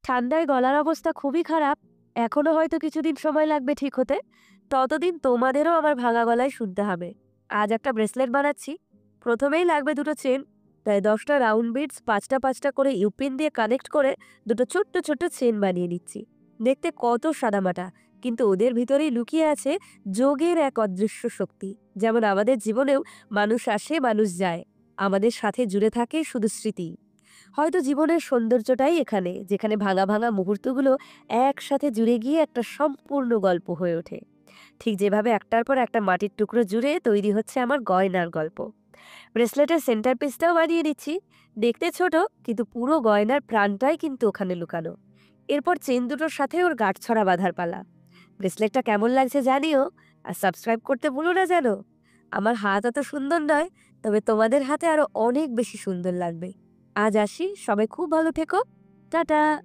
ঠান্ডায় গলার অবস্থা খুবই খারাপ। এখনো হয়তো কিছুদিন সময় লাগবে ঠিক হতে। ততদিন তোমাদেরও আমার ভাঙা গলায় শুনতে হবে। আজ একটা ব্রেসলেট বানাচ্ছি। প্রথমেই লাগবে দুটো চেন। তাই ১০টা রাউন্ড বিডস ৫টা করে ইউপিন দিয়ে কানেক্ট করে দুটো ছোট্ট ছোট্ট চেন বানিয়ে নিচ্ছি। দেখতে কত সাদামাটা, কিন্তু ওদের ভিতরেই লুকিয়ে আছে যোগের এক অদৃশ্য শক্তি। যেমন আমাদের জীবনেও মানুষ আসে, মানুষ যায়। আমাদের সাথে জুড়ে থাকে শুধু স্মৃতি। হয়তো জীবনের সৌন্দর্যটাই এখানে, যেখানে ভাঙা ভাঙা মুহূর্তগুলো একসাথে জুড়ে গিয়ে একটা সম্পূর্ণ গল্প হয়ে ওঠে। ঠিক যেভাবে একটার পর একটা মাটির টুকরো জুড়ে তৈরি হচ্ছে আমার গয়নার গল্প। ব্রেসলেটের সেন্টার পিসটাও বানিয়ে দিচ্ছি। দেখতে ছোট, কিন্তু পুরো গয়নার প্রাণটাই কিন্তু ওখানে লুকানো। এরপর চেন দুটোর সাথে ওর গাঁটছড়া বাঁধার পালা। ব্রেসলেটটা কেমন লাগছে জানিও, আর সাবস্ক্রাইব করতে ভুলো না যেন। আমার হাত অত সুন্দর নয়, তবে তোমাদের হাতে আরো অনেক বেশি সুন্দর লাগবে। আজ আসি, সবাই খুব ভালো থেকো। টাটা।